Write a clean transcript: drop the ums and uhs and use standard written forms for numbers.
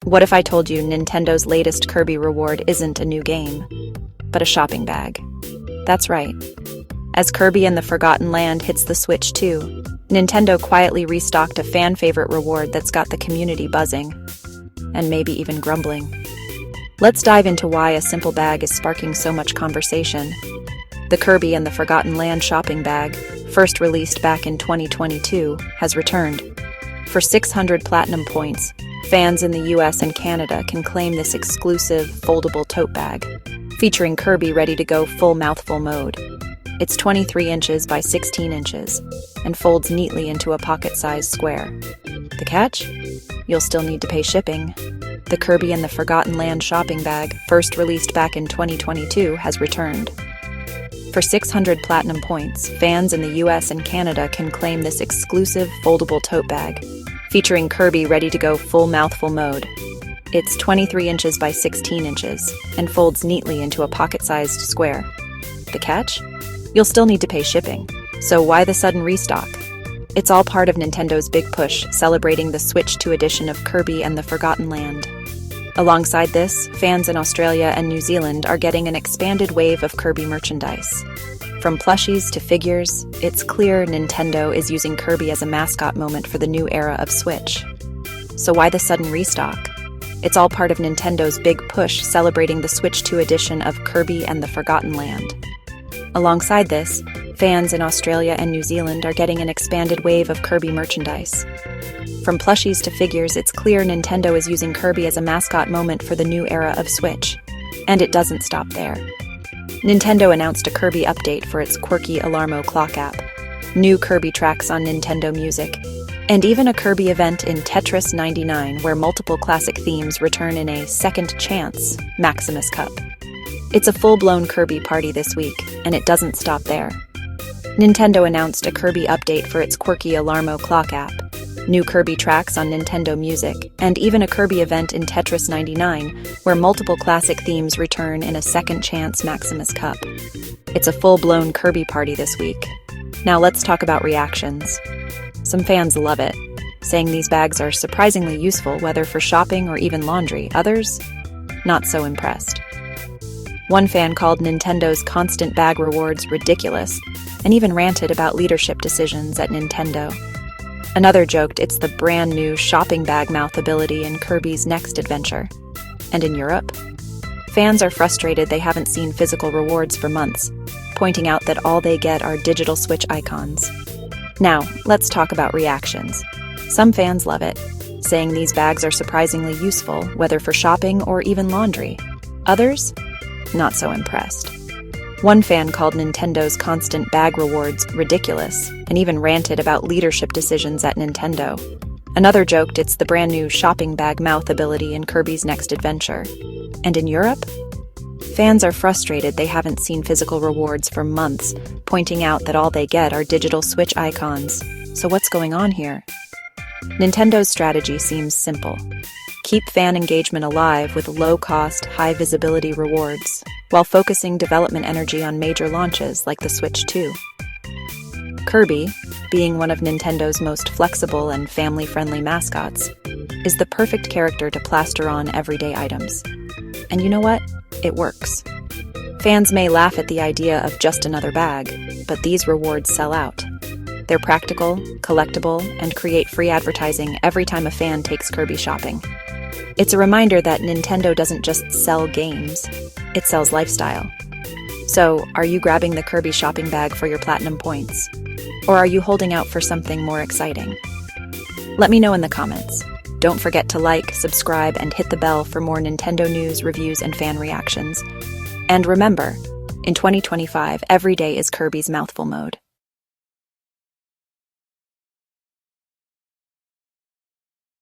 What if I told you Nintendo's latest Kirby reward isn't a new game, but a shopping bag? That's right. As Kirby and the Forgotten Land hits the Switch 2, Nintendo quietly restocked a fan-favorite reward that's got the community buzzing, and maybe even grumbling. Let's dive into why a simple bag is sparking so much conversation. The Kirby and the Forgotten Land shopping bag, first released back in 2022, has returned. For 600 platinum points, fans in the US and Canada can claim this exclusive, foldable tote bag, featuring Kirby ready-to-go full mouthful mode. It's 23 inches by 16 inches, and folds neatly into a pocket-sized square. The catch? You'll still need to pay shipping. The Kirby and the Forgotten Land shopping bag, first released back in 2022, has returned. For 600 platinum points, fans in the US and Canada can claim this exclusive, foldable tote bag, featuring Kirby ready-to-go full mouthful mode. It's 23 inches by 16 inches, and folds neatly into a pocket-sized square. The catch? You'll still need to pay shipping. So why the sudden restock? It's all part of Nintendo's big push, celebrating the Switch 2 edition of Kirby and the Forgotten Land. Alongside this, fans in Australia and New Zealand are getting an expanded wave of Kirby merchandise. From plushies to figures, it's clear Nintendo is using Kirby as a mascot moment for the new era of Switch. So why the sudden restock? It's all part of Nintendo's big push celebrating the Switch 2 edition of Kirby and the Forgotten Land. Alongside this, fans in Australia and New Zealand are getting an expanded wave of Kirby merchandise. From plushies to figures, it's clear Nintendo is using Kirby as a mascot moment for the new era of Switch. And it doesn't stop there. Nintendo announced a Kirby update for its quirky Alarmo clock app, new Kirby tracks on Nintendo Music, and even a Kirby event in Tetris 99 where multiple classic themes return in a second chance Maximus Cup. It's a full-blown Kirby party this week, and it doesn't stop there. Nintendo announced a Kirby update for its quirky Alarmo clock app, new Kirby tracks on Nintendo Music, and even a Kirby event in Tetris 99 where multiple classic themes return in a second chance Maximus Cup. It's a full-blown Kirby party this week. Now let's talk about reactions. Some fans love it, saying these bags are surprisingly useful whether for shopping or even laundry. Others, not so impressed. One fan called Nintendo's constant bag rewards ridiculous and even ranted about leadership decisions at Nintendo. Another joked it's the brand new shopping bag mouth ability in Kirby's next adventure. And in Europe, fans are frustrated they haven't seen physical rewards for months, pointing out that all they get are digital Switch icons. Now, let's talk about reactions. Some fans love it, saying these bags are surprisingly useful, whether for shopping or even laundry. Others, not so impressed. One fan called Nintendo's constant bag rewards ridiculous and even ranted about leadership decisions at Nintendo. Another joked it's the brand new shopping bag mouth ability in Kirby's next adventure. And in Europe, fans are frustrated they haven't seen physical rewards for months, pointing out that all they get are digital Switch icons. So what's going on here? Nintendo's strategy seems simple. Keep fan engagement alive with low-cost, high-visibility rewards, while focusing development energy on major launches like the Switch 2. Kirby, being one of Nintendo's most flexible and family-friendly mascots, is the perfect character to plaster on everyday items. And you know what? It works. Fans may laugh at the idea of just another bag, but these rewards sell out. They're practical, collectible, and create free advertising every time a fan takes Kirby shopping. It's a reminder that Nintendo doesn't just sell games, it sells lifestyle. So, are you grabbing the Kirby shopping bag for your platinum points? Or are you holding out for something more exciting? Let me know in the comments. Don't forget to like, subscribe, and hit the bell for more Nintendo news, reviews, and fan reactions. And remember, in 2025, every day is Kirby's mouthful mode.